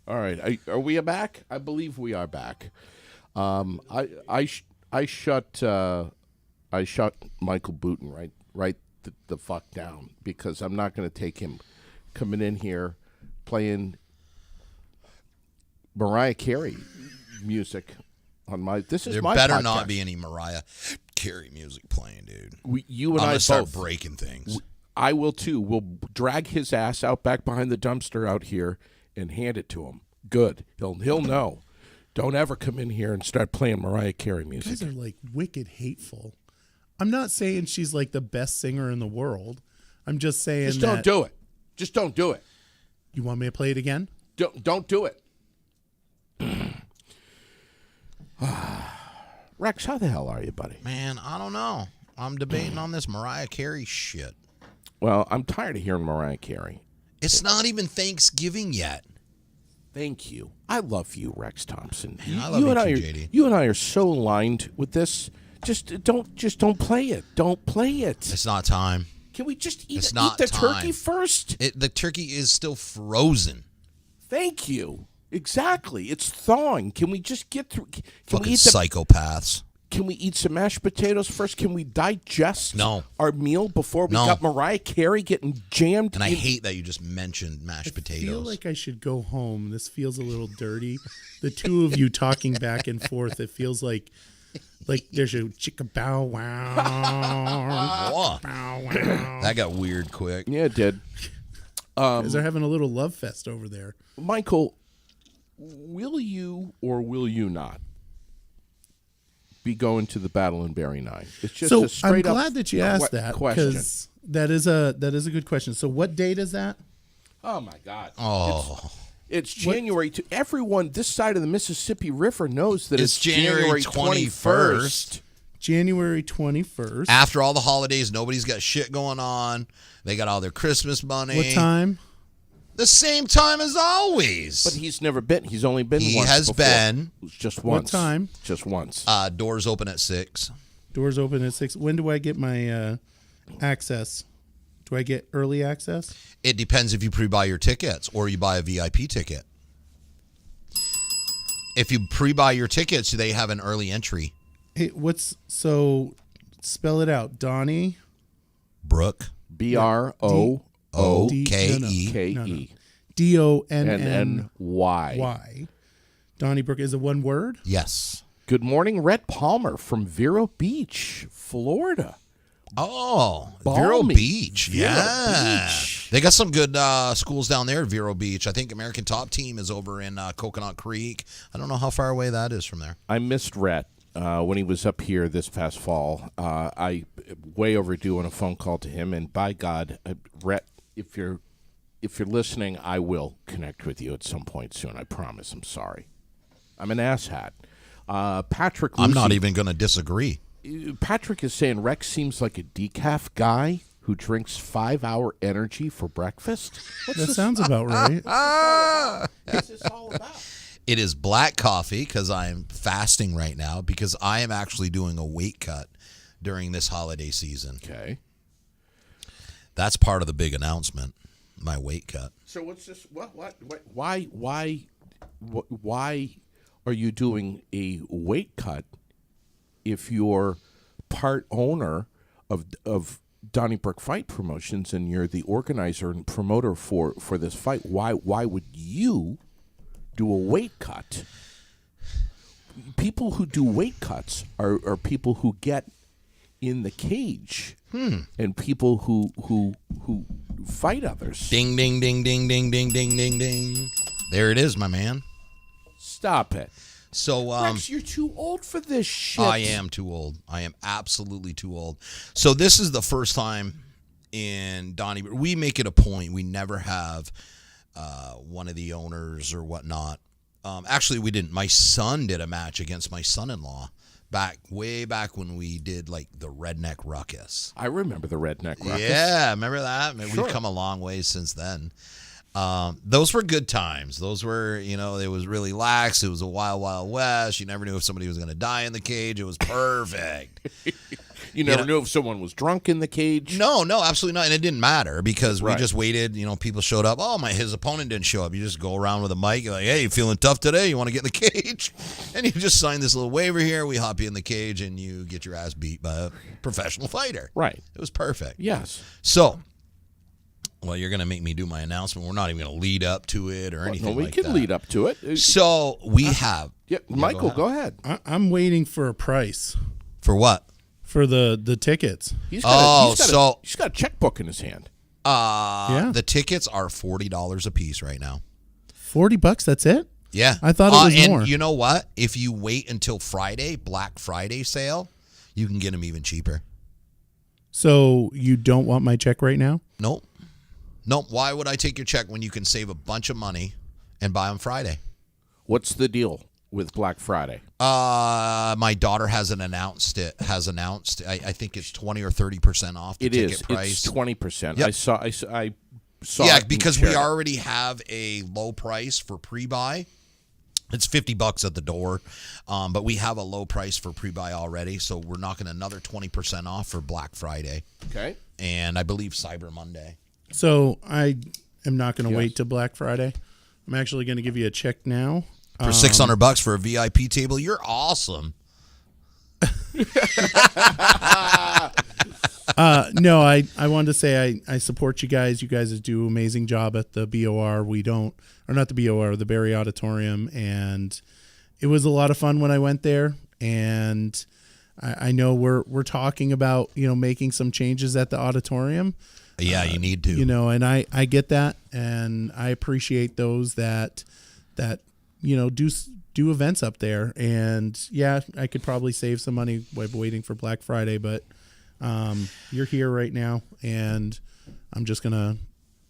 All right. Are we back? I believe we are back. I shut Michael Booten right the fuck down because I'm not going to take him coming in here playing Mariah Carey music on my. This is there my. There better podcast. not be any Mariah Carey music playing, dude. You and I'm I gonna start both breaking things. I will too. We'll drag his ass out back behind the dumpster out here and hand it to him. Good. He'll know. Don't ever come in here and start playing Mariah Carey You music. guys are like wicked hateful. I'm not saying she's like the best singer in the world. I'm just saying Just don't do it. Just don't do it. You want me to play it again? Don't do it. Rex, how the hell are you, buddy? Man, I don't know. I'm debating on this Mariah Carey shit. Well, I'm tired of hearing Mariah Carey. It's not even Thanksgiving yet. Thank you. I love you, Rex Thompson. Man, I love you too, are, JD. You and I are so aligned with this. Just don't play it. Don't play it. It's not time. Can we just eat not the time. turkey first? The turkey is still frozen. Thank you. Exactly. It's thawing. Can we just get through? Can Fucking we eat psychopaths. Can we eat some mashed potatoes first? Can we digest our meal before we got Mariah Carey getting jammed? And I hate that you just mentioned mashed potatoes. I feel like I should go home. This feels a little dirty. The two of you talking back and forth. It feels like there's a chicka bow wow. Bow wow. That got weird quick. Yeah, it did. Because they're having a little love fest over there. Michael, will you or will you not be going to the battle in Barry 9? It's just so a straight I'm up glad that you asked that question. because that is a good question. So what date is that? Oh my God! Oh, it's January. Everyone this side of the Mississippi River knows that it's January 21st. January 21st. After all the holidays, nobody's got shit going on. They got all their Christmas money. What time? The same time as always. But he's never been. He's only been once. He has before. been. Just once. What time? Just once. Doors open at 6. Doors open at 6. When do I get my access? Do I get early access? It depends if you pre-buy your tickets or you buy a VIP ticket. If you pre-buy your tickets, they have an early entry. Hey, spell it out. Donnie Brooke. BROOKE. DONNNY. Y. Donnybrook is it one word? Yes. Good morning, Rhett Palmer from Vero Beach, Florida. Oh, Balmy. Vero Beach. Vero Yeah. Beach. They got some good schools down there at Vero Beach. I think American Top Team is over in Coconut Creek. I don't know how far away that is from there. I missed Rhett when he was up here this past fall. I way overdue on a phone call to him, and by God, Rhett, if you're listening, I will connect with you at some point soon. I promise. I'm sorry. I'm an asshat. Patrick Lucy, I'm not even going to disagree. Patrick is saying Rex seems like a decaf guy who drinks 5-hour energy for breakfast. That sounds about right. What's this all about? It is black coffee because I'm fasting right now because I am actually doing a weight cut during this holiday season. Okay. That's part of the big announcement, my weight cut. So what's this? Why are you doing a weight cut if you're part owner of Donnybrook Fight Promotions and you're the organizer and promoter for this fight? Why would you do a weight cut? People who do weight cuts are people who get in the cage and people who fight others. Ding, ding, ding, ding, ding, ding, ding, ding, ding. There it is, my man. Stop it. So, Rex, you're too old for this shit. I am too old. I am absolutely too old. So this is the first time in Donnybrook. We make it a point. We never have one of the owners or whatnot. Actually, we didn't. My son did a match against my son-in-law way back when we did like the Redneck Ruckus. I remember the Redneck Ruckus. Yeah, remember that? Sure. We've come a long way since then. Those were good times. Those were, it was really lax. It was a wild, wild west. You never knew if somebody was going to die in the cage. It was perfect. You never knew if someone was drunk in the cage. No, absolutely not. And it didn't matter because we Right. just waited. People showed up. Oh, his opponent didn't show up. You just go around with a mic. You're like, hey, you feeling tough today? You want to get in the cage? And you just sign this little waiver here. We hop you in the cage and you get your ass beat by a professional fighter. Right. It was perfect. Yes. So, well, you're going to make me do my announcement. We're not even going to lead up to it or anything No, we like can that. lead up to it. So, we have. Yeah, Michael, go ahead. I'm waiting for a price For what? for the tickets. He's Oh, he's got a checkbook in his hand. Yeah. The tickets are $40 a piece right now. $40, that's it? Yeah. I thought it was and more. you know what? If you wait until Friday, Black Friday sale, you can get them even cheaper. So you don't want my check right now? Nope. Why would I take your check when you can save a bunch of money and buy on Friday? What's the deal with Black Friday? My daughter hasn't announced it. I think it's 20 or 30% off the It ticket is. price. It's 20%. Yep. I saw. Yeah, it and because we shared it. already have a low price for pre-buy. It's $50 at the door, but we have a low price for pre-buy already, so we're knocking another 20% off for Black Friday, Okay. and I believe Cyber Monday. So I am not going to wait till Black Friday. I'm actually going to give you a check now. For $600 for a VIP table, you're awesome. No, I wanted to say I support you guys. You guys do an amazing job at the BOR. Not the BOR, the Barrie Auditorium. And it was a lot of fun when I went there. And I know we're talking about, making some changes at the auditorium. Yeah, you need to. And I get that. And I appreciate those that do events up there. And yeah, I could probably save some money by waiting for Black Friday, but you're here right now, and I'm just gonna.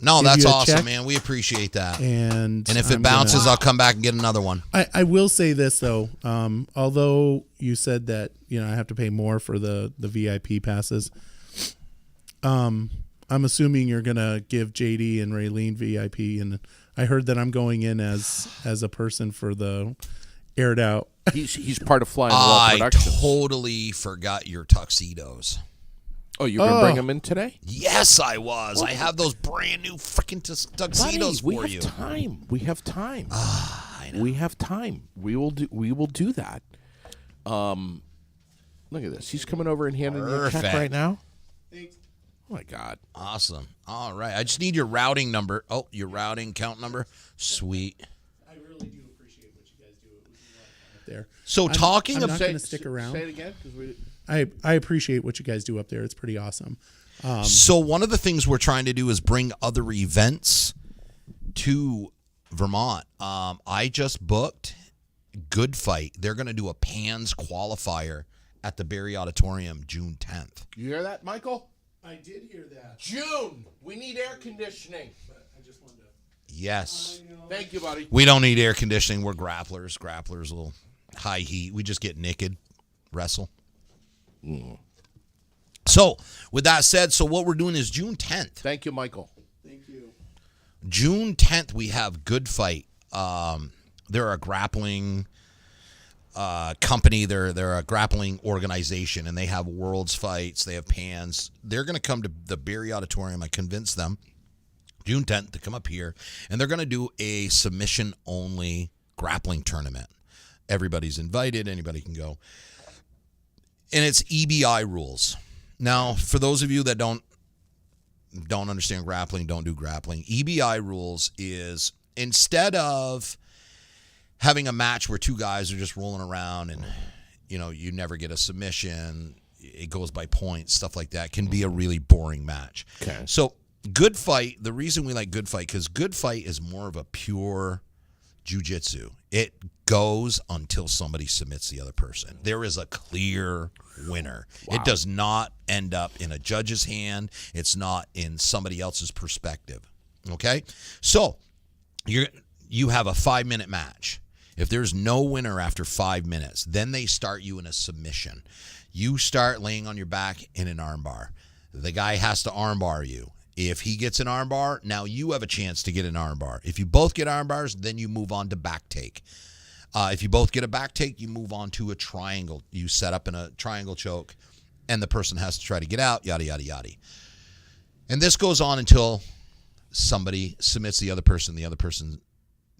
No, give that's you a awesome, check. man. We appreciate that. And if it I'm bounces, gonna- I'll come back and get another one. I will say this though. Although you said that I have to pay more for the VIP passes. I'm assuming you're gonna give JD and Raylene VIP, and I heard that I'm going in as a person for the aired out. He's part of Flying Wall I Productions. totally forgot your tuxedos. Oh, you're gonna bring him in today? Yes, I was. I have those brand new freaking tuxedos Buddy, for we you. have time. We have time. I know. We have time. We will do that. Look at this. He's coming over and handing you a check Perfect. right now. Thanks. Oh my God. Awesome. All right. I just need your routing number. Oh, your routing count number. Sweet. I really do appreciate what you guys do. It was a lot of fun up there. So talking I'm of not going to stick around. Say it again, because we. I appreciate what you guys do up there. It's pretty awesome. So one of the things we're trying to do is bring other events to Vermont. I just booked Good Fight. They're going to do a PANS qualifier at the Barrie Auditorium June 10th. You hear that, Michael? I did hear that. June. We need air conditioning. I just wanted to. Yes. Thank you, buddy. We don't need air conditioning. We're grapplers. Grapplers, a little high heat. We just get naked, wrestle. So, with that said, what we're doing is June 10th. Thank you, Michael. Thank you. June 10th, we have Good Fight. They're a grappling company. They're a grappling organization, and they have worlds fights. They have PANS. They're going to come to the Barrie Auditorium. I convinced them June 10th to come up here, and they're going to do a submission-only grappling tournament. Everybody's invited. Anybody can go. And it's EBI rules. Now, for those of you that don't understand grappling, don't do grappling, EBI rules is instead of having a match where two guys are just rolling around and, you never get a submission, it goes by points, stuff like that, can be a really boring match. Okay. So, Good Fight, the reason we like Good Fight, because Good Fight is more of a pure jiu-jitsu. It goes until somebody submits the other person. There is a clear winner. Wow. It does not end up in a judge's hand. It's not in somebody else's perspective. Okay? So, you have a 5-minute match. If there's no winner after 5 minutes, then they start you in a submission. You start laying on your back in an armbar. The guy has to armbar you. If he gets an armbar, now you have a chance to get an armbar. If you both get armbars, then you move on to back take. If you both get a back take, you move on to a triangle. You set up in a triangle choke, and the person has to try to get out, yada, yada, yada. And this goes on until somebody submits the other person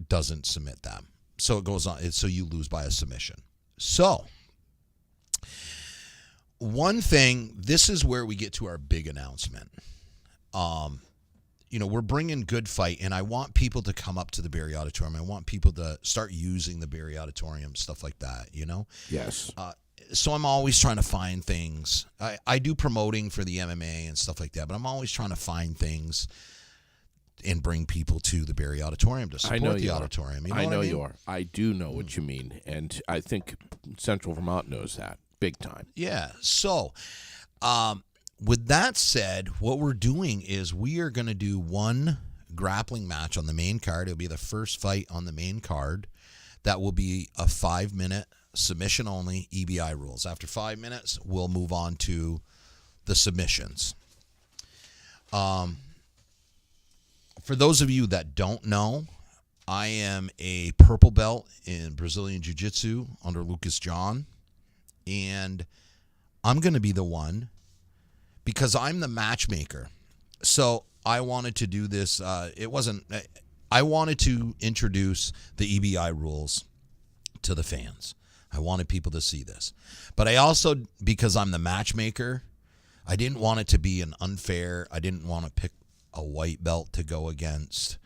doesn't submit them. So it goes on. So you lose by a submission. So one thing, this is where we get to our big announcement. We're bringing Good Fight, and I want people to come up to the Barrie Auditorium. I want people to start using the Barrie Auditorium, stuff like that, Yes. So I'm always trying to find things. I do promoting for the MMA and stuff like that, but I'm always trying to find things and bring people to the Barrie Auditorium to support the auditorium. I know you are. I do know what you mean, and I think Central Vermont knows that big time. Yeah. So, with that said, what we're doing is we are going to do one grappling match on the main card. It'll be the first fight on the main card. That will be a 5-minute submission only, EBI rules. After 5 minutes, we'll move on to the submissions. For those of you that don't know, I am a purple belt in Brazilian Jiu-Jitsu under Lucas John. And I'm going to be the one because I'm the matchmaker. So I wanted to do this. I wanted to introduce the EBI rules to the fans. I wanted people to see this. But I also, because I'm the matchmaker, I didn't want it to be an unfair. I didn't want to pick a white belt to go against.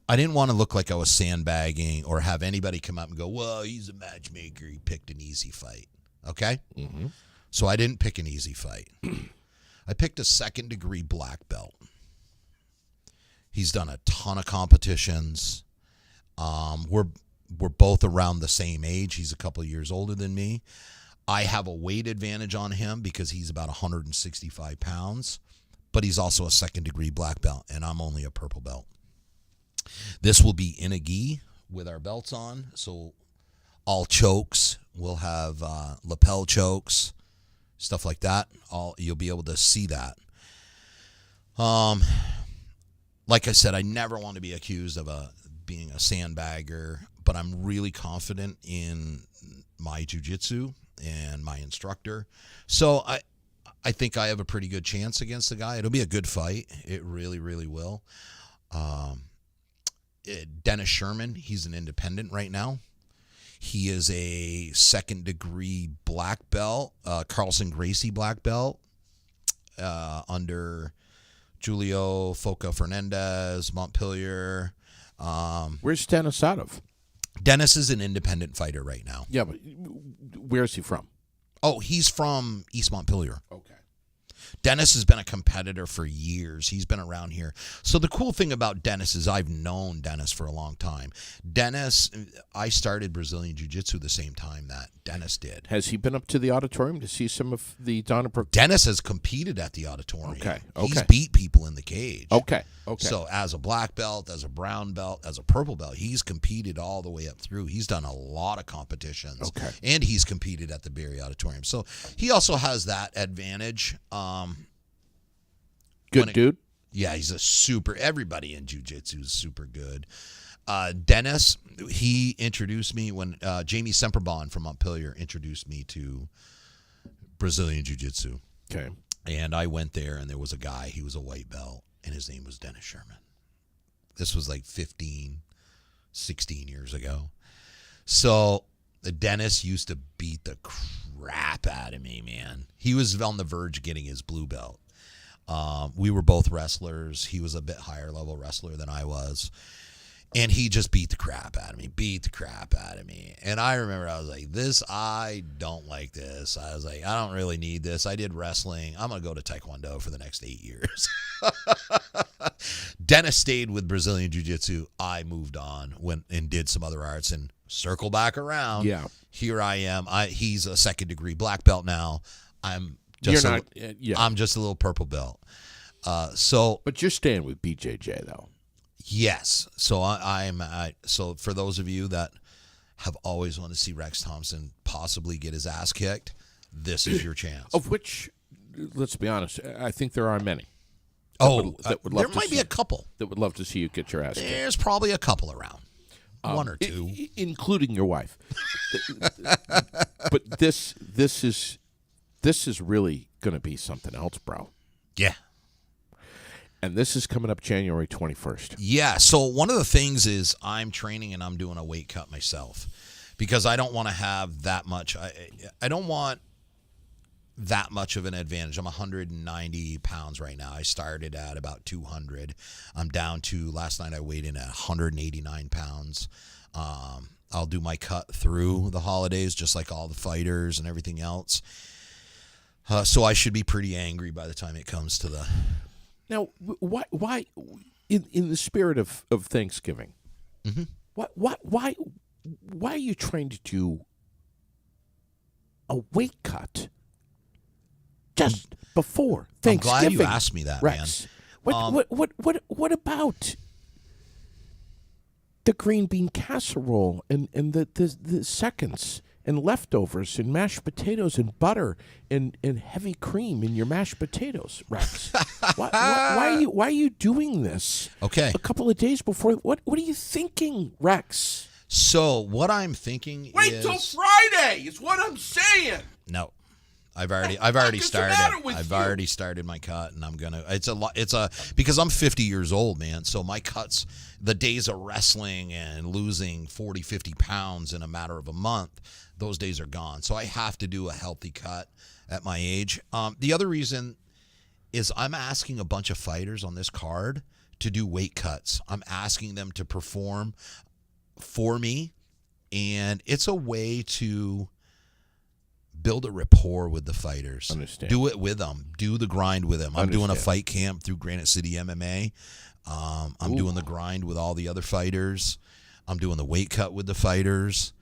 I didn't want to look like I was sandbagging or have anybody come up and go, well, he's a matchmaker. He picked an easy fight. Okay? Mm-hmm. So I didn't pick an easy fight. I picked a second-degree black belt. He's done a ton of competitions. We're both around the same age. He's a couple of years older than me. I have a weight advantage on him because he's about 165 pounds, but he's also a second-degree black belt, and I'm only a purple belt. This will be in a gi with our belts on, so all chokes. We'll have lapel chokes, stuff like that. You'll be able to see that. Like I said, I never want to be accused of being a sandbagger, but I'm really confident in my jiu-jitsu and my instructor. So I think I have a pretty good chance against the guy. It'll be a good fight. It really, really will. Dennis Sherman, he's an independent right now. He is a second-degree black belt, Carlson Gracie black belt, under Julio Foca Fernandez, Montpelier. Where's Dennis out of? Dennis is an independent fighter right now. Yeah, but where's he from? Oh, he's from East Montpelier. Okay. Dennis has been a competitor for years. He's been around here. So the cool thing about Dennis is I've known Dennis for a long time. Dennis, I started Brazilian Jiu-Jitsu the same time that Dennis did. Has he been up to the auditorium to see some of the Donnybrook? Dennis has competed at the auditorium. Okay. He's beat people in the cage. Okay. So as a black belt, as a brown belt, as a purple belt, he's competed all the way up through. He's done a lot of competitions. Okay. And he's competed at the Barrie Auditorium. So he also has that advantage. Good dude. Yeah, he's a everybody in jiu-jitsu is super good. Dennis, he introduced me when Jamie Semperbond from Montpelier introduced me to Brazilian Jiu-Jitsu. Okay. And I went there, and there was a guy, he was a white belt, and his name was Dennis Sherman. This was like 15, 16 years ago. So Dennis used to beat the crap out of me, man. He was on the verge of getting his blue belt. We were both wrestlers. He was a bit higher level wrestler than I was. And he just beat the crap out of me. And I remember I was like, I don't like this. I was like, I don't really need this. I did wrestling. I'm going to go to Taekwondo for the next 8 years. Dennis stayed with Brazilian Jiu-Jitsu. I moved on, went and did some other arts and circle back around. Yeah. Here I am. He's a second degree black belt now. I'm just I'm just a little purple belt. But you're staying with BJJ though. Yes. So so for those of you that have always wanted to see Rex Thompson possibly get his ass kicked, this is your chance. Of which let's be honest. I think there are many that would love there to might be see- a couple. that would love to see you get your ass kicked, There's probably a couple around. One or two. including your wife. But this is really going to be something else, bro. Yeah. And this is coming up January 21st. Yeah. So one of the things is I'm training and I'm doing a weight cut myself because I don't want to have that much. I don't want that much of an advantage. I'm 190 pounds right now. I started at about 200. I'm down to, last night I weighed in at 189 pounds. I'll do my cut through the holidays just like all the fighters and everything else. So I should be pretty angry by the time it comes to the... Now, why in the spirit of Thanksgiving, why are you trying to do a weight cut just before I'm Thanksgiving? glad you asked me that, Rex. man. What about the green bean casserole and the seconds and leftovers and mashed potatoes and butter and heavy cream in your mashed potatoes, Rex? why are you doing this? Okay. A couple of days before. What are you thinking, Rex? So what I'm thinking Wait till is... Friday. Is what I'm saying. No. I've already What's the started. matter with I've you? already started my cut, and I'm gonna. Because I'm 50 years old, man. So my cuts, the days of wrestling and losing 40, 50 pounds in a matter of a month, those days are gone. So I have to do a healthy cut at my age. The other reason is I'm asking a bunch of fighters on this card to do weight cuts. I'm asking them to perform for me, and it's a way to build a rapport with the fighters. Understand. Do it with them. Do the grind with them. I'm doing a Understand. fight camp through Granite City MMA. I'm doing the grind with all the other fighters. I'm doing the weight cut with the fighters.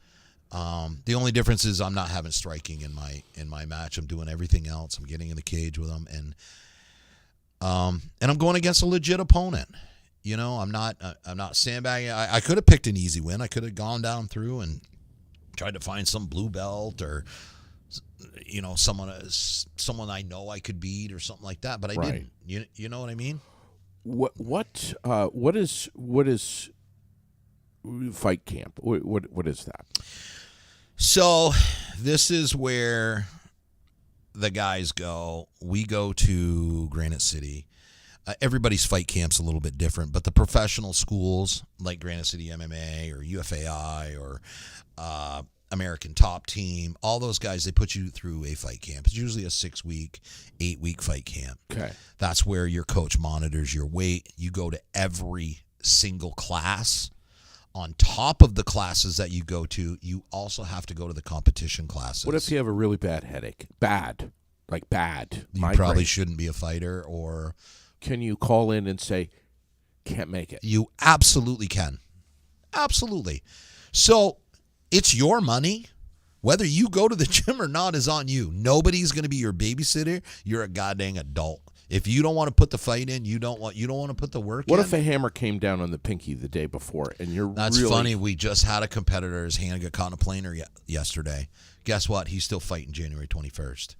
The only difference is I'm not having striking in my match. I'm doing everything else. I'm getting in the cage with them, and I'm going against a legit opponent. You know, I'm not sandbagging. I could have picked an easy win. I could have gone down through and tried to find some blue belt or, you know, someone I know I could beat or something like that, but I Right. didn't. You know what I mean? What is fight camp? What is that? So this is where the guys go. We go to Granite City. Everybody's fight camp's a little bit different, but the professional schools like Granite City MMA or UFAI or American Top Team, all those guys, they put you through a fight camp. It's usually a 6-week, 8-week fight camp. Okay. That's where your coach monitors your weight. You go to every single class. On top of the classes that you go to, you also have to go to the competition classes. What if you have a really bad headache? Bad. You Migraine. probably shouldn't be a fighter, or Can you call in and say, can't make it? you absolutely can. Absolutely. So it's your money. Whether you go to the gym or not is on you. Nobody's going to be your babysitter. You're a goddamn adult. If you don't want to put the fight in, you don't want to put the work What in. if a hammer came down on the pinky the day before and you're That's really... funny. We just had a competitor. His hand got caught in a planer yesterday. Guess what? He's still fighting January 21st.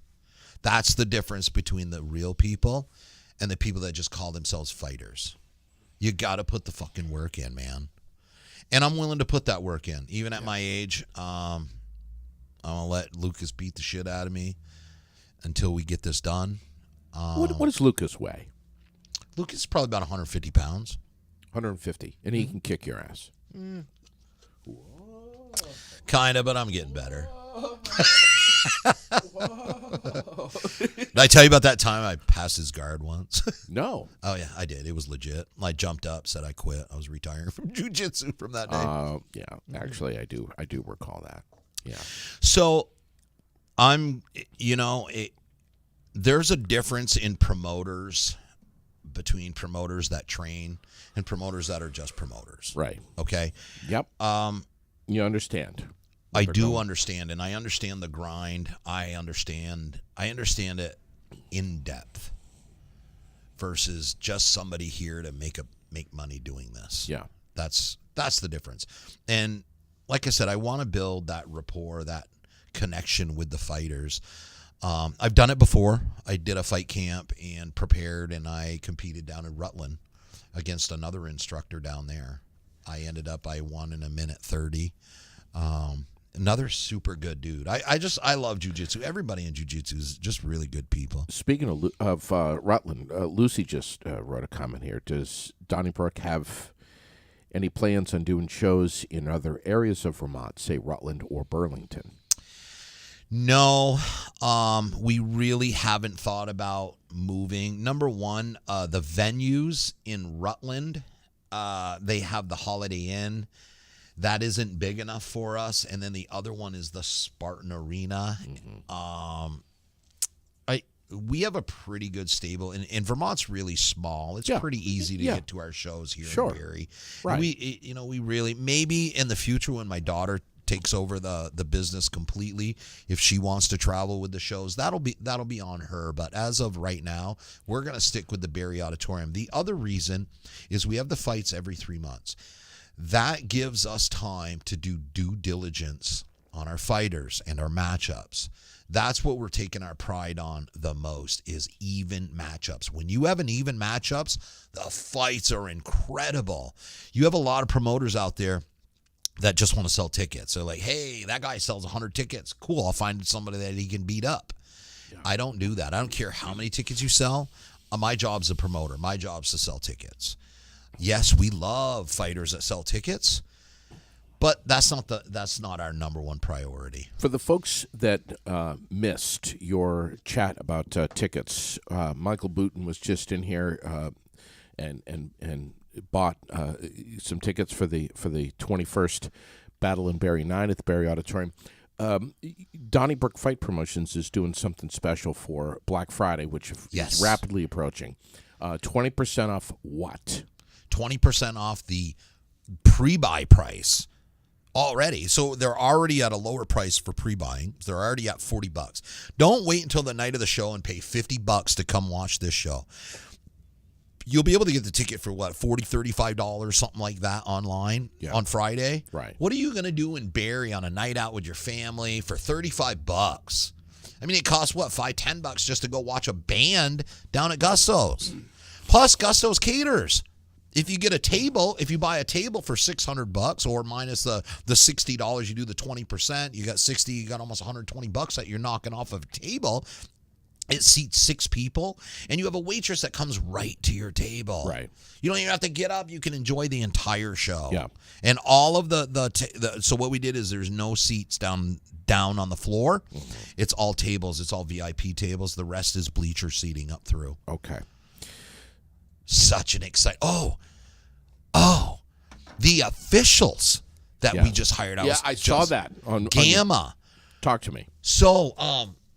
That's the difference between the real people and the people that just call themselves fighters. You got to put the fucking work in, man. And I'm willing to put that work in. Even at my age, I'm going to let Lucas beat the shit out of me until we get this done. What does Lucas weigh? Lucas is probably about 150 pounds. 150. And he can kick your ass. Kind of, but I'm getting better. Did I tell you about that time I passed his guard once? No. Oh, yeah, I did. It was legit. I jumped up, said I quit. I was retiring from jiu-jitsu from that day. Yeah. Actually, I do recall that. Yeah. So there's a difference in promoters between promoters that train and promoters that are just promoters. Right. Okay? Yep. You understand. I do understand, and I understand the grind. I understand it in depth versus just somebody here to make money doing this. Yeah. That's the difference. And like I said, I want to build that rapport, that connection with the fighters. I've done it before. I did a fight camp and prepared, and I competed down in Rutland against another instructor down there. I won in a minute 30. Another super good dude. I love jiu-jitsu. Everybody in jiu-jitsu is just really good people. Speaking of Rutland, Lucy just wrote a comment here. Does Donnybrook have any plans on doing shows in other areas of Vermont, say Rutland or Burlington? No, we really haven't thought about moving. Number one, the venues in Rutland, they have the Holiday Inn. That isn't big enough for us. And then the other one is the Spartan Arena. We have a pretty good stable, and Vermont's really small. It's pretty easy to get to our shows here in Barrie. Right. We really, maybe in the future when my daughter takes over the business completely, if she wants to travel with the shows, that'll be on her. But as of right now, we're going to stick with the Barrie Auditorium. The other reason is we have the fights every 3 months. That gives us time to do due diligence on our fighters and our matchups. That's what we're taking our pride on the most, is even matchups. When you have an even matchups, the fights are incredible. You have a lot of promoters out there that just want to sell tickets. They're like, hey, that guy sells 100 tickets. Cool, I'll find somebody that he can beat up. Yeah. I don't do that. I don't care how many tickets you sell. My job's a promoter. My job's to sell tickets. Yes, we love fighters that sell tickets, but that's not our number one priority. For the folks that missed your chat about tickets, Michael Booten was just in here and bought some tickets for the 21st Battle in Barrie 9 at the Barrie Auditorium. Donnybrook Fight Promotions is doing something special for Black Friday, which is rapidly approaching. 20% off what? 20% off the pre-buy price already. So they're already at a lower price for pre-buying. They're already at $40. Don't wait until the night of the show and pay $50 to come watch this show. You'll be able to get the ticket for what, $40, $35, something like that online on Friday. Right. What are you going to do in Barrie on a night out with your family for $35? I mean, it costs what, $5, $10 just to go watch a band down at Gusto's. Plus, Gusto's caters. If you get a table, if you buy a table for $600 or minus the $60, you do the 20%, you got 60, you got almost $120 that you're knocking off of a table. It seats 6 people, and you have a waitress that comes right to your table. Right. You don't even have to get up. You can enjoy the entire show. Yeah. And all of so what we did is there's no seats down on the floor. Mm-hmm. It's all tables. It's all VIP tables. The rest is bleacher seating up through. Okay. Such an exciting. Oh, the officials that we just hired. I saw that on Gamma. Talk to me. So,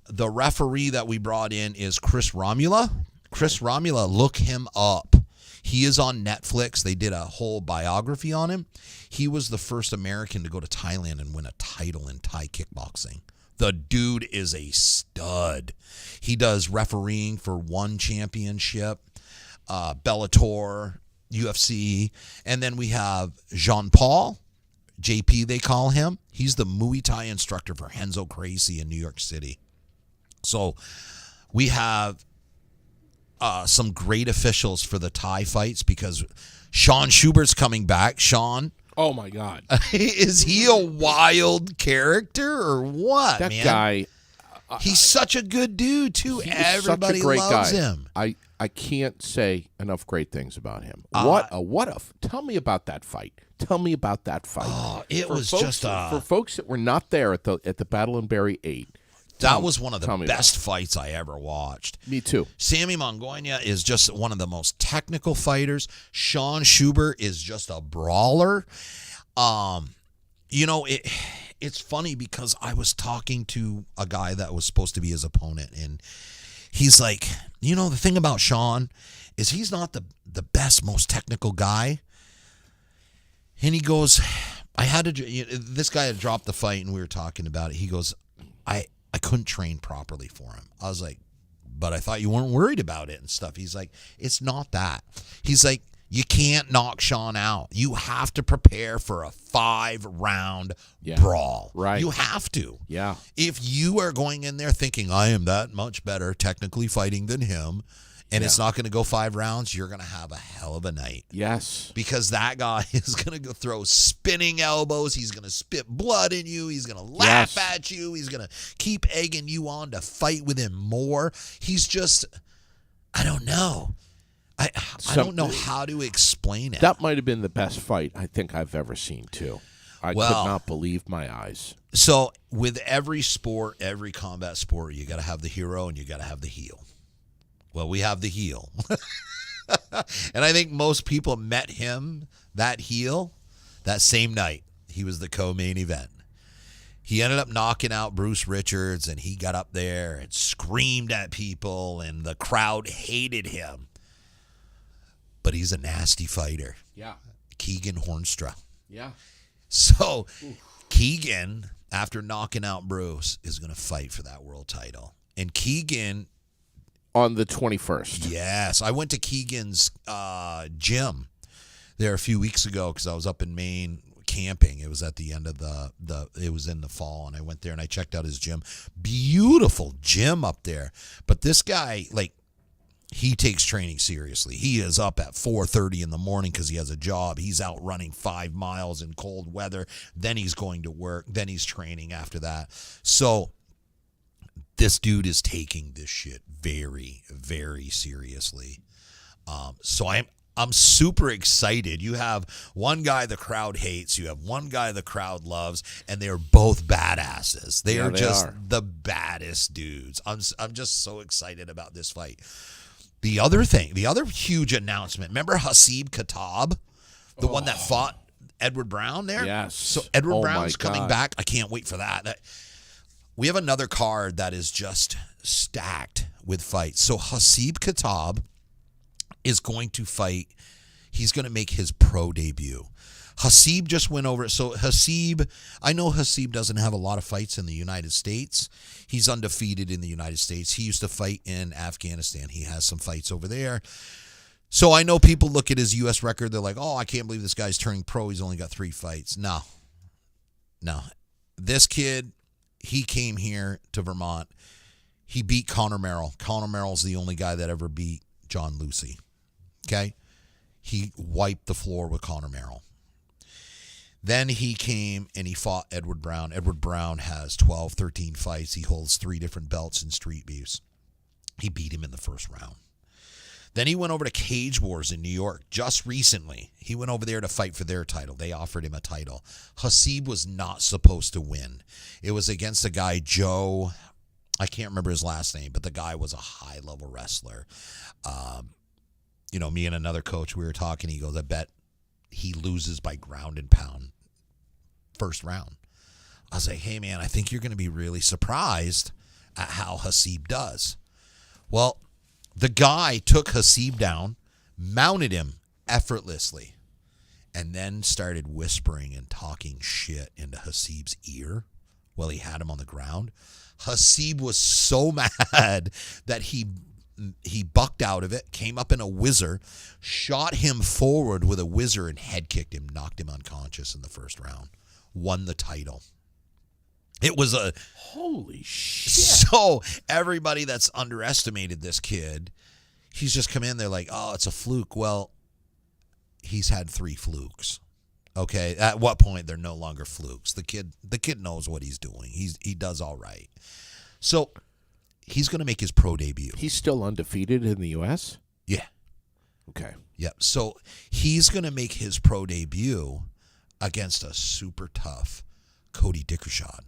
the referee that we brought in is Chris Romula. Chris Romula, look him up. He is on Netflix. They did a whole biography on him. He was the first American to go to Thailand and win a title in Thai kickboxing. The dude is a stud. He does refereeing for one championship, Bellator, UFC. And then we have Jean-Paul, JP they call him. He's the Muay Thai instructor for Renzo Gracie in New York City. So we have some great officials for the Thai fights because Sean Schubert's coming back. Sean. Oh, my God. Is he a wild character or what, that man? Guy. He's such a good dude, too. Everybody loves him. I can't say enough great things about him. Tell me about that fight. Oh, it was just for folks that were not there at the Battle in Barrie 8. That was one of the best fights I ever watched. Me too. Sammy Mongonia is just one of the most technical fighters. Sean Schubert is just a brawler. It's funny because I was talking to a guy that was supposed to be his opponent, and he's like, the thing about Sean is he's not the best, most technical guy. And he goes, this guy had dropped the fight, and we were talking about it. He goes, I couldn't train properly for him. I was like, but I thought you weren't worried about it and stuff. He's like, it's not that. He's like, You can't knock Sean out. You have to prepare for a 5-round Yeah. brawl. Right. You have to. Yeah. If you are going in there thinking, I am that much better technically fighting than him, and it's not going to go 5 rounds, you're going to have a hell of a night. Yes. Because that guy is going to go throw spinning elbows. He's going to spit blood in you. He's going to laugh at you. He's going to keep egging you on to fight with him more. He's just, I don't know. I don't know how to explain it. That might have been the best fight I think I've ever seen, too. I could not believe my eyes. So with every sport, every combat sport, you got to have the hero and you got to have the heel. Well, we have the heel. And I think most people met him, that heel, that same night. He was the co-main event. He ended up knocking out Bruce Richards, and he got up there and screamed at people, and the crowd hated him. But he's a nasty fighter. Yeah. Keegan Hornstra. Yeah. So Keegan, after knocking out Bruce, is going to fight for that world title. And Keegan... On the 21st. Yes. I went to Keegan's gym there a few weeks ago because I was up in Maine camping. It was at the end of it was in the fall, and I went there and I checked out his gym. Beautiful gym up there. But this guy, like, he takes training seriously. He is up at 4:30 in the morning because he has a job. He's out running 5 miles in cold weather. Then he's going to work. Then he's training after that. So this dude is taking this shit very, very seriously. So I'm super excited. You have one guy the crowd hates. You have one guy the crowd loves, and they're both badasses. They are the baddest dudes. I'm just so excited about this fight. The other huge announcement. Remember Hasib Khattab, the one that fought Edward Brown there? Yes. So Edward Brown's my coming God. back. I can't wait for that. We have another card that is just stacked with fights. So Hasib Khattab is going to fight. He's going to make his pro debut. Hasib just went over. So I know Hasib doesn't have a lot of fights in the United States. He's undefeated in the United States. He used to fight in Afghanistan. He has some fights over there. So I know people look at his U.S. record. They're like, oh, I can't believe this guy's turning pro. He's only got 3 fights. No. This kid, he came here to Vermont. He beat Conor Merrill. Conor Merrill's the only guy that ever beat John Lucy. Okay? He wiped the floor with Conor Merrill. Then he came and he fought Edward Brown. Edward Brown has 12, 13 fights. He holds 3 different belts in street beefs. He beat him in the first round. Then he went over to Cage Wars in New York just recently. He went over there to fight for their title. They offered him a title. Hasib was not supposed to win. It was against a guy, Joe, I can't remember his last name, but the guy was a high-level wrestler. Me and another coach, we were talking. He goes, I bet he loses by ground and pound first round. I was like, hey, man, I think you're going to be really surprised at how Hasib does. Well, the guy took Hasib down, mounted him effortlessly, and then started whispering and talking shit into Hasib's ear while he had him on the ground. Hasib was so mad that he bucked out of it, came up in a whizzer, shot him forward with a whizzer and head kicked him, knocked him unconscious in the first round, won the title. It was a... Holy shit. So everybody that's underestimated this kid, he's just come in, they're like, oh, it's a fluke. Well, he's had 3 flukes. Okay, at what point they're no longer flukes? The kid knows what he's doing. He does all right. So he's going to make his pro debut. He's still undefeated in the U.S.? Yeah. Okay. Yep. So he's going to make his pro debut against a super tough Cody Dickershot.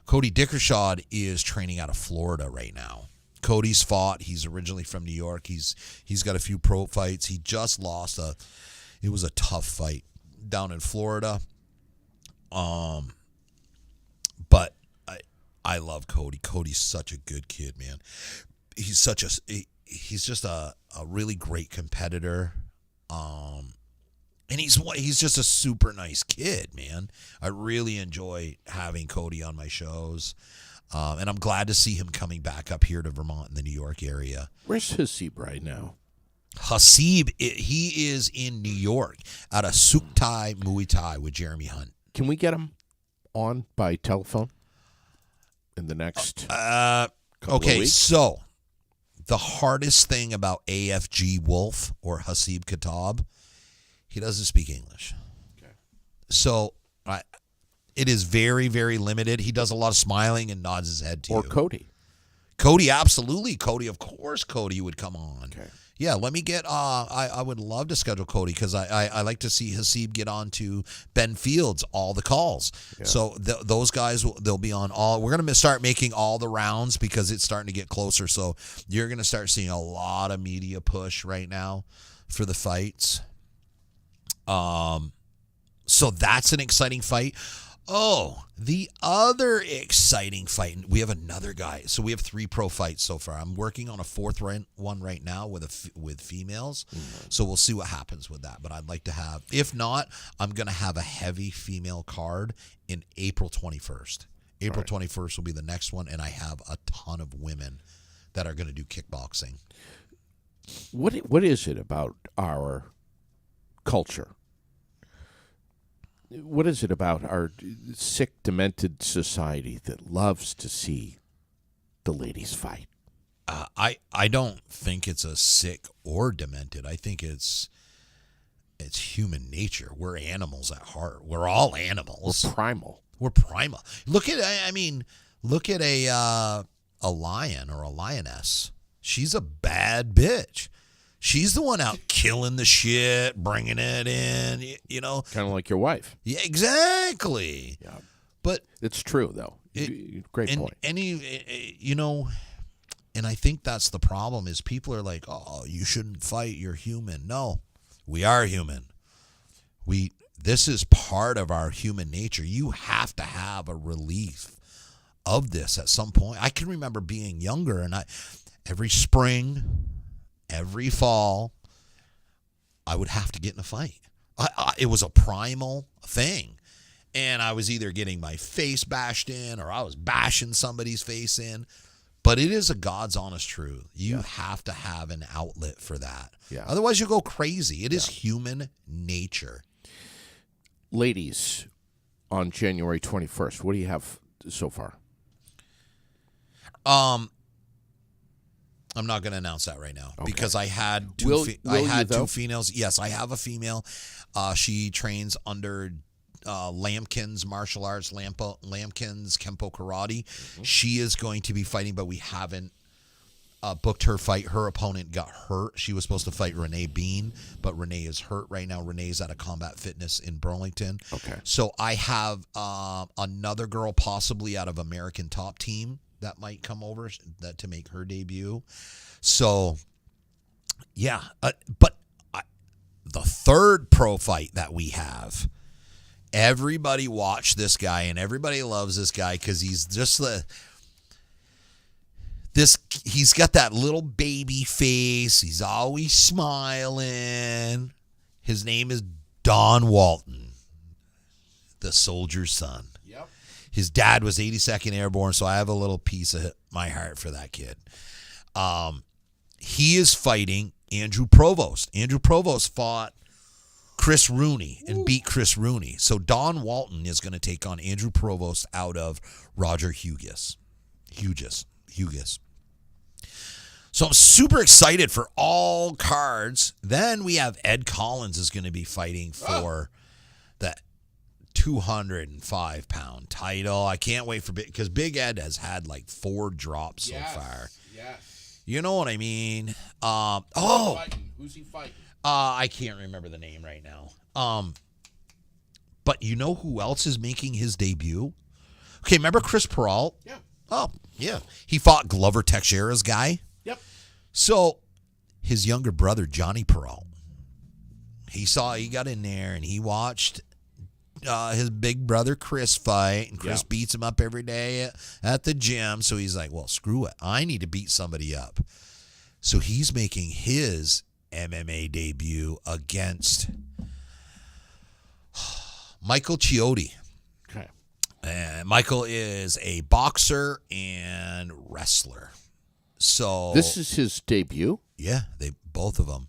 Cody Dickershot is training out of Florida right now. Cody's fought. He's originally from New York. He's got a few pro fights. He just lost it was a tough fight down in Florida. But I love Cody. Cody's such a good kid, man. He's just a really great competitor. And he's just a super nice kid, man. I really enjoy having Cody on my shows. And I'm glad to see him coming back up here to Vermont in the New York area. Where's Hasib right now? Hasib, he is in New York at a Suk Thai Muay Thai with Jeremy Hunt. Can we get him on by telephone in the next couple of Okay, weeks? so the hardest thing about AFG Wolf or Hasib Khattab, he doesn't speak English. Okay. So it is very, very limited. He does a lot of smiling and nods his head to Or you. Cody. Cody, absolutely. Cody, of course, Cody would come on. Okay. Yeah, let me get. I would love to schedule Cody because I like to see Hasib get on to Ben Fields all the calls. Yeah. So those guys they'll be on all. We're gonna start making all the rounds because it's starting to get closer. So you're gonna start seeing a lot of media push right now for the fights. So that's an exciting fight. Oh, the other exciting fight. We have another guy. So we have 3 pro fights so far. I'm working on a 4th one right now with females. Mm-hmm. So we'll see what happens with that. But I'd like to have, if not, I'm going to have a heavy female card in April 21st. April 21st will be the next one. And I have a ton of women that are going to do kickboxing. What is it about our culture? What is it about our sick, demented society that loves to see the ladies fight? I don't think it's a sick or demented. I think it's human nature. We're animals at heart. We're all animals. We're primal. We're primal. Look at a lion or a lioness. She's a bad bitch. She's the one out killing the shit, bringing it in, you know. Kind of like your wife. Yeah, exactly. Yeah. But It's true, though. Great point. You know, and I think that's the problem is people are like, oh, you shouldn't fight. You're human. No, we are human. This is part of our human nature. You have to have a relief of this at some point. I can remember being younger and every spring, every fall, I would have to get in a fight. It was a primal thing. And I was either getting my face bashed in or I was bashing somebody's face in. But it is a God's honest truth. You have to have an outlet for that. Yeah. Otherwise, you go crazy. It is human nature. Ladies, on January 21st, what do you have so far? I'm not going to announce that right now Okay. because I had two. Will I you, had though? 2 females. Yes, I have a female. She trains under Lampkins Martial Arts, Lampkins Kempo Karate. Mm-hmm. She is going to be fighting, but we haven't booked her fight. Her opponent got hurt. She was supposed to fight Renee Bean, but Renee is hurt right now. Renee's at a Combat Fitness in Burlington. Okay. So I have another girl possibly out of American Top Team that might come over to make her debut. So, yeah. But the third pro fight that we have, everybody watch this guy and everybody loves this guy because he's just he's got that little baby face. He's always smiling. His name is Don Walton, the soldier's son. Yep. His dad was 82nd Airborne, so I have a little piece of my heart for that kid. He is fighting Andrew Provost. Andrew Provost fought Chris Rooney and beat Chris Rooney. So Don Walton is going to take on Andrew Provost out of Roger Hughes. So I'm super excited for all cards. Then we have Ed Collins is going to be fighting for that 205-pound title. I can't wait for because Big Ed has had like 4 drops so far. Yes. You know what I mean? Who's he fighting? I can't remember the name right now. But you know who else is making his debut? Okay, remember Chris Peralt? Yeah. Oh, yeah. He fought Glover Teixeira's guy. Yep. So his younger brother, Johnny Peralt, he got in there and he watched his big brother Chris fight, and Chris beats him up every day at the gym. So he's like, well, screw it. I need to beat somebody up. So he's making his MMA debut against Michael Chiotti. Okay. Michael is a boxer and wrestler. So This is his debut? yeah, both of them.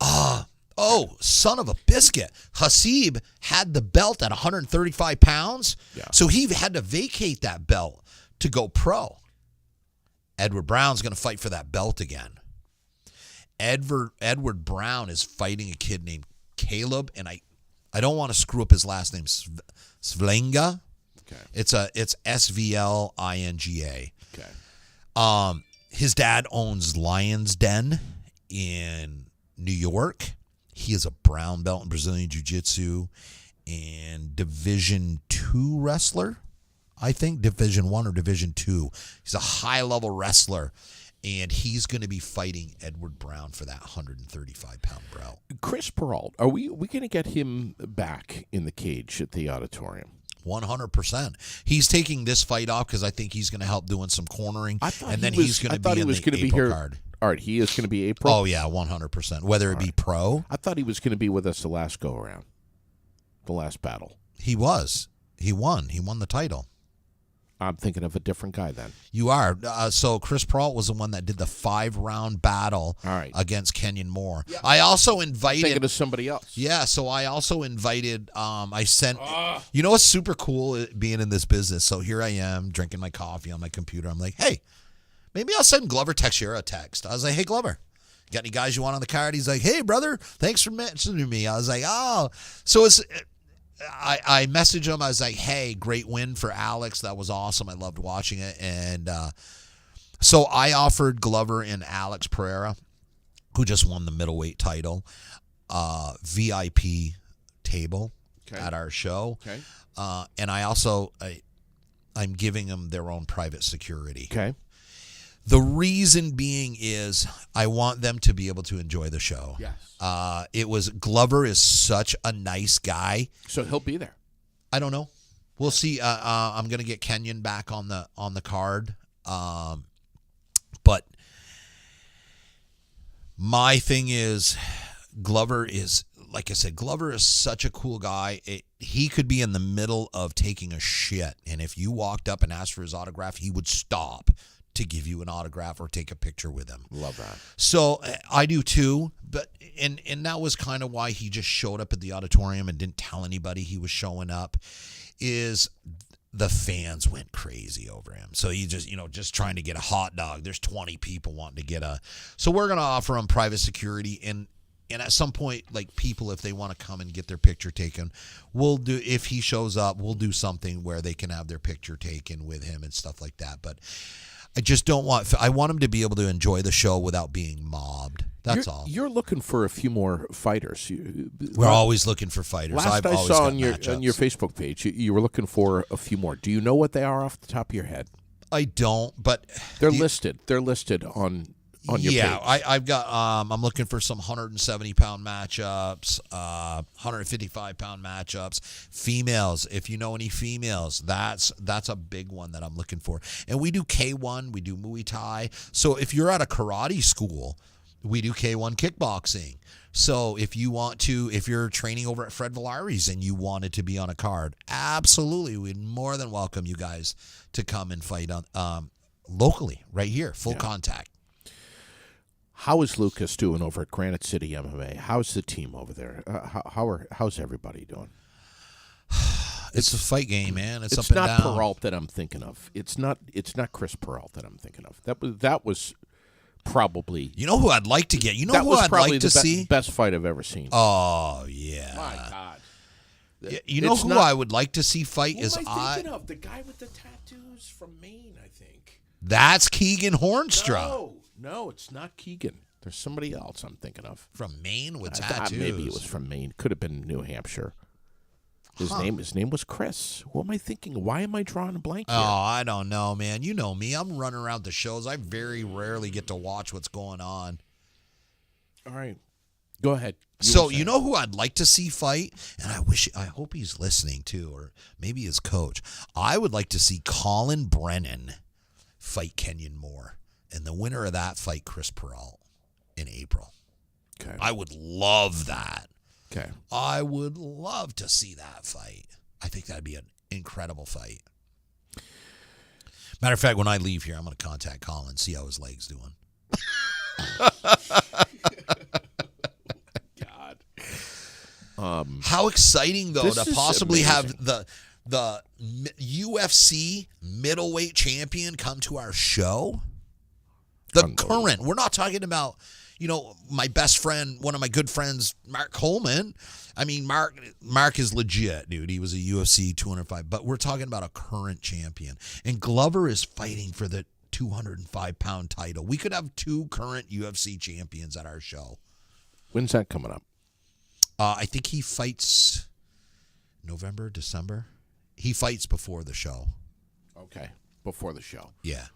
Oh, son of a biscuit. Hasib had the belt at 135 pounds. Yeah. So he had to vacate that belt to go pro. Edward Brown's going to fight for that belt again. Edward Brown is fighting a kid named Caleb, and I don't want to screw up his last name, Svlenga. Okay. It's Svlinga. Okay. His dad owns Lion's Den in New York. He is a brown belt in Brazilian Jiu-Jitsu and Division II wrestler. I think Division 1 or Division 2. He's a high-level wrestler, and he's going to be fighting Edward Brown for that 135-pound belt. Chris Peralt, are we going to get him back in the cage at the auditorium? 100%. He's taking this fight off because I think he's going to help doing some cornering, and then he's going to be in the April card. All right, he is going to be April? Oh, yeah, 100%. Whether it be pro. I thought he was going to be with us the last go-around, the last battle. He was. He won. He won the title. I'm thinking of a different guy then. You are. So Chris Peralt was the one that did the 5-round battle against Kenyon Moore. Yep. I also invited. Thinking of somebody else. Yeah. So I also invited. I sent. You know what's super cool being in this business? So here I am drinking my coffee on my computer. I'm like, hey, maybe I'll send Glover Teixeira a text. I was like, hey, Glover, got any guys you want on the card? He's like, hey, brother, thanks for mentioning me. I was like, oh. So I messaged him. I was like, hey, great win for Alex. That was awesome. I loved watching it. And so I offered Glover and Alex Pereira, who just won the middleweight title, VIP table at our show. Okay. And I also, I'm giving them their own private security. Okay. The reason being is I want them to be able to enjoy the show. Yes. Glover is such a nice guy. So he'll be there. I don't know. We'll see. I'm going to get Kenyon back on the card. But my thing is Glover is, like I said, Glover is such a cool guy. He could be in the middle of taking a shit, and if you walked up and asked for his autograph, he would stop to give you an autograph or take a picture with him. Love that. So I do too, but and that was kind of why he just showed up at the auditorium and didn't tell anybody he was showing up, is the fans went crazy over him. So he just trying to get a hot dog. There's 20 people wanting to get so we're going to offer him private security, and at some point, like, people, if they want to come and get their picture taken, if he shows up, we'll do something where they can have their picture taken with him and stuff like that. But I want him to be able to enjoy the show without being mobbed. That's all. You're looking for a few more fighters. We're always looking for fighters. Last I saw on your Facebook page, you were looking for a few more. Do you know what they are off the top of your head? I don't, but they're listed. They're listed on your page. Yeah, I've got. I'm looking for some 170-pound matchups, 155-pound matchups. Females, if you know any females, that's a big one that I'm looking for. And we do K1, we do Muay Thai. So if you're at a karate school, we do K1 kickboxing. So if you're training over at Fred Villari's and you wanted to be on a card, absolutely, we'd more than welcome you guys to come and fight on locally, right here, full contact. How is Lucas doing over at Granite City MMA? How's the team over there? How's everybody doing? It's a fight game, man. It's up and down. It's not Peralt that I'm thinking of. It's not Chris Peralt that I'm thinking of. That was probably. You know who I'd like to get? You know who I'd like to see? Best fight I've ever seen. Oh yeah. My God. You know who I would like to see fight who is am I thinking of? The guy with the tattoos from Maine, I think. That's Keegan Hornstra. No, it's not Keegan. There's somebody else I'm thinking of. From Maine with tattoos. Maybe it was from Maine. Could have been New Hampshire. His name was Chris. Who am I thinking? Why am I drawing a blank here? Oh, I don't know, man. You know me. I'm running around the shows. I very rarely get to watch what's going on. All right. Go ahead. You know who I'd like to see fight? And I hope he's listening too, or maybe his coach. I would like to see Colin Brennan fight Kenyon Moore. And the winner of that fight, Chris Peralt, in April. Okay. I would love that. Okay. I would love to see that fight. I think that'd be an incredible fight. Matter of fact, when I leave here, I'm going to contact Colin, see how his leg's doing. How exciting though This to is possibly amazing. have the UFC middleweight champion come to our show. The Unbelievable. current. We're not talking about, my best friend, one of my good friends, Mark Coleman. I mean, Mark is legit, dude. He was a UFC 205, but we're talking about a current champion. And Glover is fighting for the 205-pound title. We could have 2 current UFC champions at our show. When's that coming up? I think he fights November, December. He fights before the show. Okay, before the show. Yeah.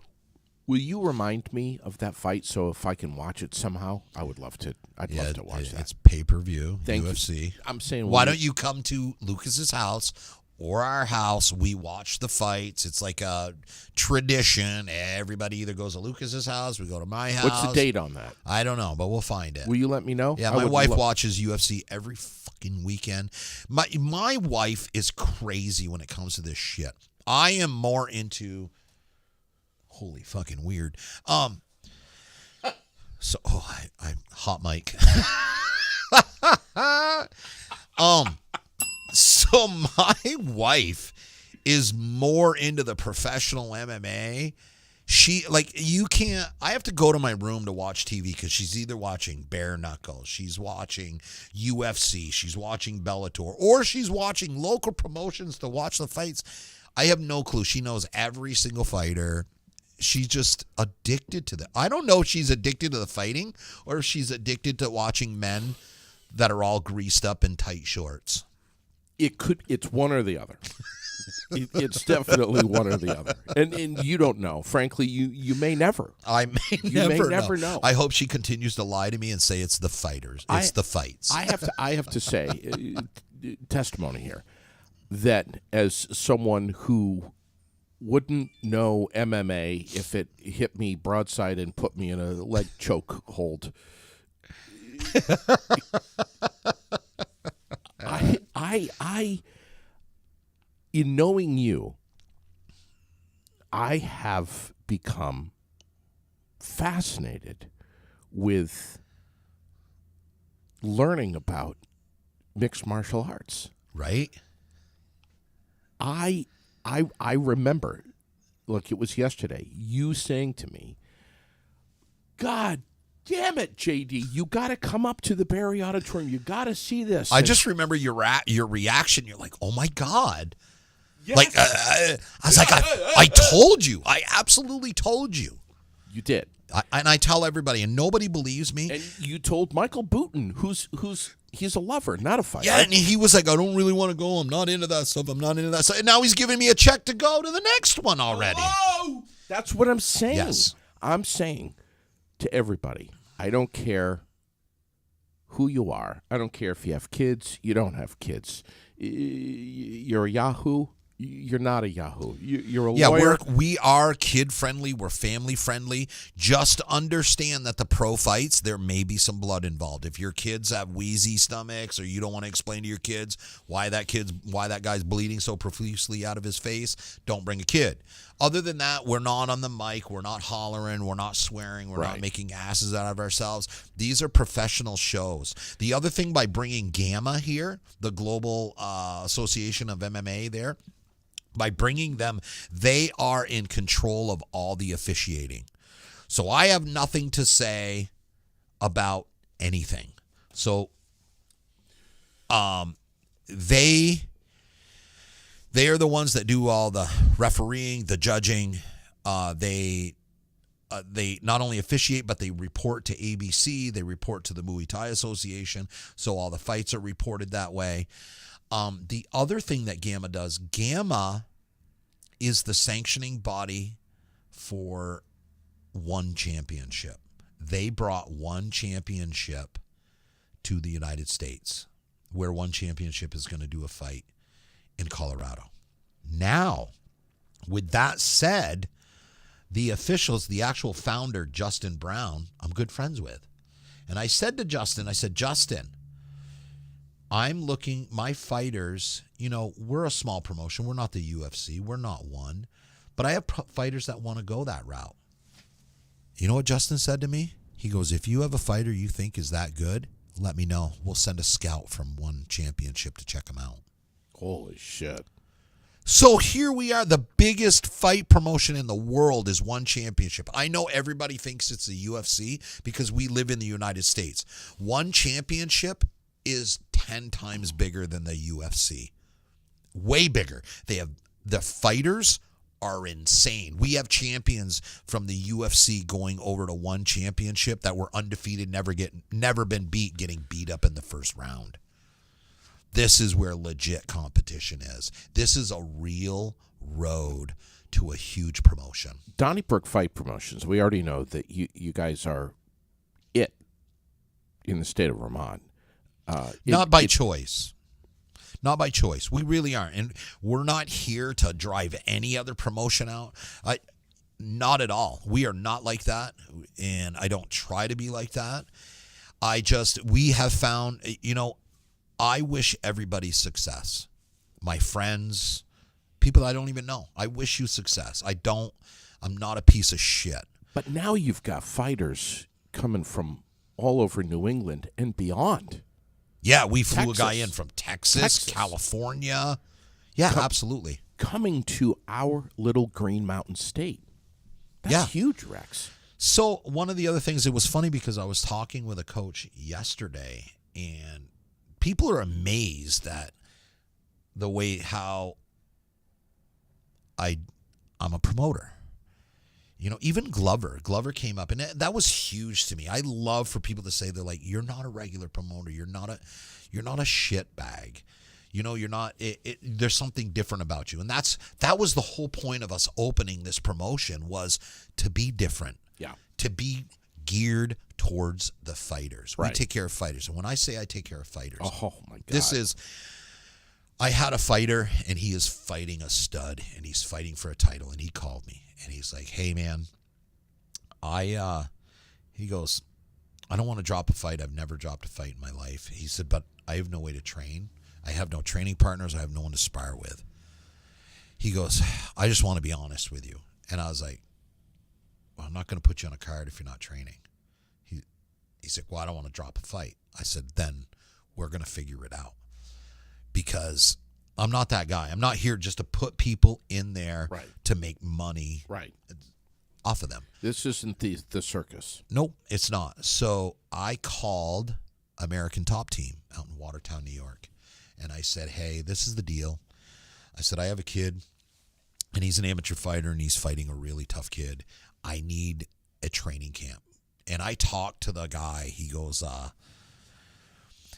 Will you remind me of that fight so if I can watch it somehow? I would love to. I'd love to watch that. It's pay-per-view, Thank you. UFC. I'm saying, Why don't you come to Lucas's house or our house? We watch the fights. It's like a tradition. Everybody either goes to Lucas's house, we go to my house. What's the date on that? I don't know, but we'll find it. Will you let me know? Yeah, I my would wife love- watches UFC every fucking weekend. My wife is crazy when it comes to this shit. I am more into holy fucking weird. So I hot mic. So my wife is more into the professional MMA. I have to go to my room to watch TV because she's either watching Bare Knuckles, she's watching UFC, she's watching Bellator, or she's watching local promotions to watch the fights. I have no clue. She knows every single fighter. She's just addicted to that. I don't know if she's addicted to the fighting or if she's addicted to watching men that are all greased up in tight shorts. It's one or the other. It's definitely one or the other. And you don't know. Frankly, you may never. I may You may never, never know. I hope she continues to lie to me and say it's the fighters. It's the fights. I have to say, testimony here, that as someone who wouldn't know MMA if it hit me broadside and put me in a leg choke hold. I in knowing you, I have become fascinated with learning about mixed martial arts. right? I remember, look, it was yesterday, you saying to me, God damn it, JD, you got to come up to the Barrie Auditorium. You got to see this. I just remember your reaction. You're like, oh my God. Yes. Like, I was like, I told you. I absolutely told you. You did. And I tell everybody, and nobody believes me. And you told Michael Booten, he's a lover, not a fighter. Yeah, and he was like, I don't really want to go. I'm not into that stuff. I'm not into that stuff. And now he's giving me a check to go to the next one already. Oh, that's what I'm saying. Yes. I'm saying to everybody, I don't care who you are. I don't care if you have kids, you don't have kids. You're a Yahoo. You're not a Yahoo. You're a lawyer. We are kid friendly. We're family friendly. Just understand that the pro fights, there may be some blood involved. If your kids have wheezy stomachs, or you don't want to explain to your kids why that guy's bleeding so profusely out of his face, don't bring a kid. Other than that, we're not on the mic. We're not hollering. We're not swearing. We're not making asses out of ourselves. These are professional shows. The other thing, by bringing GAMMA here, the Global Association of MMA there, by bringing them, they are in control of all the officiating. So I have nothing to say about anything. So they are the ones that do all the refereeing, the judging. They not only officiate, but they report to ABC. They report to the Muay Thai Association. So all the fights are reported that way. The other thing that GAMMA does, GAMMA is the sanctioning body for one championship. They brought one championship to the United States, where one championship is going to do a fight in Colorado. Now, with that said, the officials, the actual founder, Justin Brown, I'm good friends with. And I said to Justin, Justin, I'm looking, my fighters, we're a small promotion. We're not the UFC. We're not one. But I have fighters that want to go that route. You know what Justin said to me? He goes, if you have a fighter you think is that good, let me know. We'll send a scout from One Championship to check him out. Holy shit. So here we are. The biggest fight promotion in the world is One Championship. I know everybody thinks it's the UFC because we live in the United States. One Championship is 10 times bigger than the UFC. Way bigger. They have the fighters are insane. We have champions from the UFC going over to One Championship that were undefeated, never been beat, getting beat up in the first round. This is where legit competition is. This is a real road to a huge promotion. Donnybrook Fight Promotions, we already know that you guys are it in the state of Vermont. Not by choice. Not by choice. We really aren't. And we're not here to drive any other promotion out. Not at all. We are not like that. And I don't try to be like that. We have found, I wish everybody success. My friends, people I don't even know. I wish you success. I'm not a piece of shit. But now you've got fighters coming from all over New England and beyond. Yeah, we flew Texas. a guy in from Texas, California. Yeah, absolutely. Coming to our little Green Mountain state. That's huge, Rex. So one of the other things, it was funny because I was talking with a coach yesterday, and people are amazed at the way how I'm a promoter. Even Glover came up, and that was huge to me. I love for people to say, they're like, you're not a regular promoter. You're not a shit bag. You're not, there's something different about you. And that was the whole point of us opening this promotion, was to be different. Yeah. To be geared towards the fighters. Right. We take care of fighters. And when I say I take care of fighters, Oh, my God. I had a fighter, and he is fighting a stud, and he's fighting for a title, and he called me, and he's like, hey, man, he goes, I don't want to drop a fight. I've never dropped a fight in my life. He said, but I have no way to train. I have no training partners. I have no one to spar with. He goes, I just want to be honest with you. And I was like, well, I'm not going to put you on a card if you're not training. He said, well, I don't want to drop a fight. I said, then we're going to figure it out. Because I'm not that guy. I'm not here just to put people in there to make money off of them. This isn't the circus. Nope, it's not. So I called American Top Team out in Watertown, New York. And I said, hey, this is the deal. I said, I have a kid, and he's an amateur fighter, and he's fighting a really tough kid. I need a training camp. And I talked to the guy. He goes,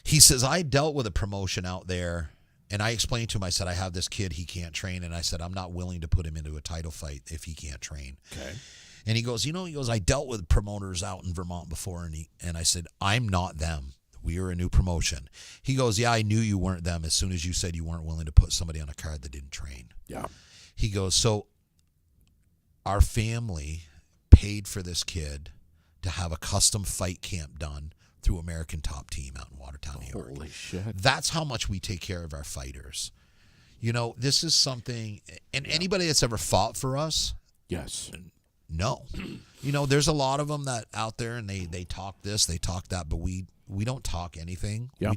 he says, I dealt with a promotion out there, and I explained to him, I said, I have this kid, he can't train, and I said, I'm not willing to put him into a title fight if he can't train. Okay. And he goes, I dealt with promoters out in Vermont before, and I said, I'm not them. We are a new promotion. He goes, yeah, I knew you weren't them as soon as you said you weren't willing to put somebody on a card that didn't train. Yeah. He goes, so our family paid for this kid to have a custom fight camp done through American Top Team out in Watertown, New York. Holy shit. That's how much we take care of our fighters. This is something, and anybody that's ever fought for us, Yes. no. There's a lot of them that out there, and they talk this, they talk that, but we don't talk anything. Yeah.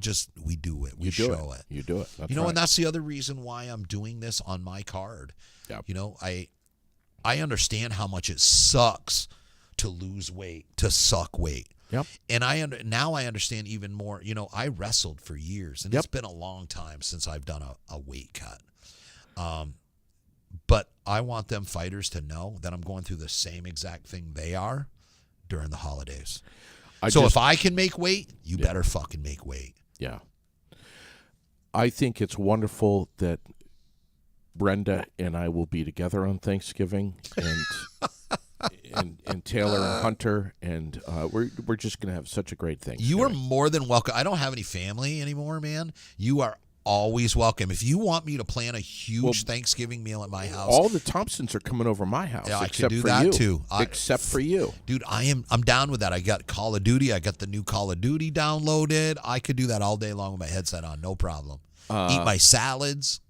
We do it. We You do show it. You do it. That's And that's the other reason why I'm doing this on my card. Yep. I understand how much it sucks to lose weight, to suck weight. Yep. And now I understand even more. I wrestled for years, and Yep. it's been a long time since I've done a weight cut. But I want them fighters to know that I'm going through the same exact thing they are during the holidays. If I can make weight, you better fucking make weight. Yeah. I think it's wonderful that Brenda and I will be together on Thanksgiving, and Taylor and Hunter, and we're just going to have such a great Thanksgiving. You are more than welcome. I don't have any family anymore, man. You are always welcome. If you want me to plan a huge Thanksgiving meal at my house, all the Thompsons are coming over my house. Yeah, I except can do for that you. too. Except for you, dude. I'm down with that. I got Call of Duty. I got the new Call of Duty downloaded. I could do that all day long with my headset on, no problem. Eat my salads.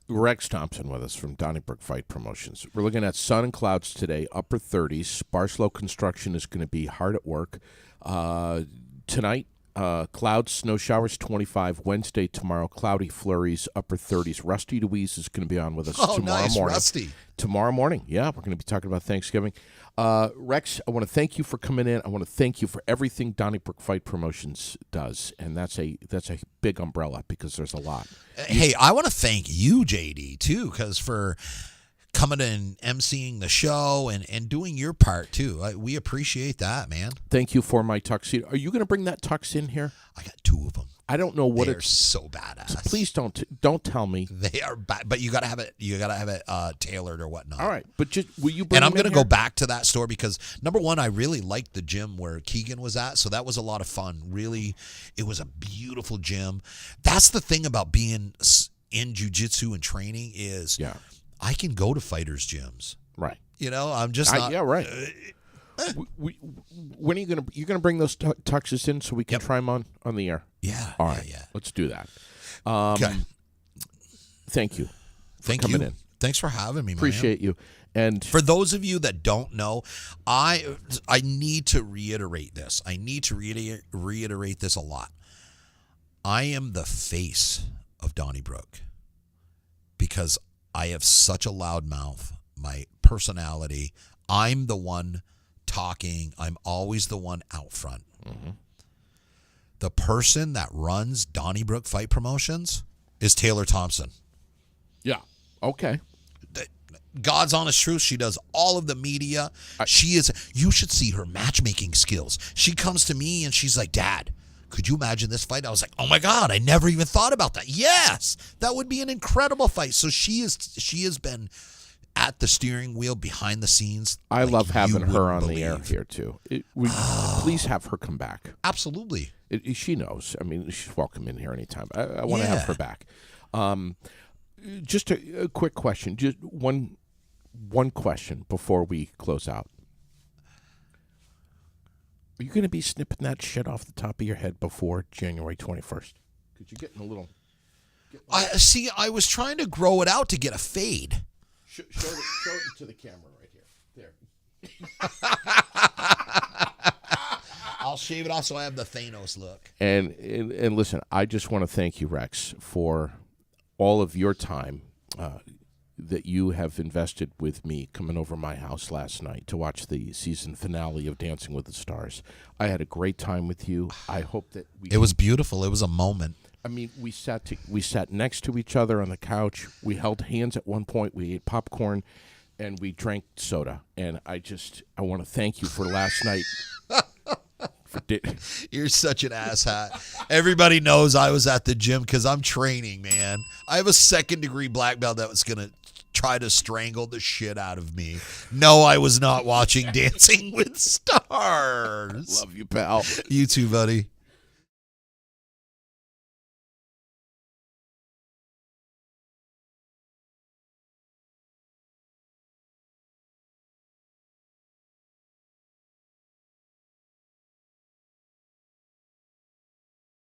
Rex Thompson with us from Donnybrook Fight Promotions. We're looking at sun and clouds today, upper 30s. Sparslow Construction is going to be hard at work. Tonight, Clouds, snow showers, 25. Wednesday, tomorrow, cloudy flurries, upper 30s. Rusty Louise is going to be on with us Oh, tomorrow nice, morning. Rusty. Tomorrow morning, yeah, we're going to be talking about Thanksgiving. Rex, I want to thank you for coming in. I want to thank you for everything Donnybrook Fight Promotions does, and that's a big umbrella because there's a lot. Hey, I want to thank you, JD, too, because for coming and emceeing the show and doing your part, too. We appreciate that, man. Thank you for my tuxedo. Are you going to bring that tux in here? I got 2 of them. I don't know what They're it's. so badass. Please don't tell me. They are bad, but you gotta have it. You gotta have it tailored or whatnot. All right, but just will you bring? And I'm them in gonna here? go back to that store because number one, I really liked the gym where Keegan was at, so that was a lot of fun. Really, it was a beautiful gym. That's the thing about being in jiu-jitsu and training is, I can go to fighters' gyms. Right. You know, I'm just not. Yeah, right. When are you gonna bring those tuxes in so we can try them on the air? Yeah. All right. Yeah. Let's do that. Okay. Thank you. Thank coming you. in. Thanks for having me, man. Appreciate you. And for those of you that don't know, I need to reiterate this. I need to reiterate this a lot. I am the face of Donnybrook because I have such a loud mouth. My personality. I'm the one talking. I'm always the one out front. Mm-hmm. The person that runs Donnybrook Fight Promotions is Taylor Thompson. Yeah. Okay. God's honest truth. She does all of the media. You should see her matchmaking skills. She comes to me and she's like, Dad, could you imagine this fight? I was like, oh my God, I never even thought about that. Yes, that would be an incredible fight. So she has been at the steering wheel behind the scenes. I love having her on believe. the air here too. Please have her come back. Absolutely. She knows. I mean, she's welcome in here anytime. I want to have her back. Just a quick question. Just one question before we close out. Are you going to be snipping that shit off the top of your head before January 21st? Because you're getting a little... I was trying to grow it out to get a fade. Show it to the camera right here. There. I'll shave it off so I have the Thanos look. And listen, I just want to thank you, Rex, for all of your time that you have invested with me coming over my house last night to watch the season finale of Dancing with the Stars. I had a great time with you. I hope that It was beautiful. It was a moment. I mean, we sat next to each other on the couch. We held hands at one point. We ate popcorn, and we drank soda. And I want to thank you for last night. You're such an asshat. Everybody knows I was at the gym because I'm training, man. I have a 2nd-degree black belt that was going to try to strangle the shit out of me. No, I was not watching Dancing with Stars. Love you, pal. You too, buddy.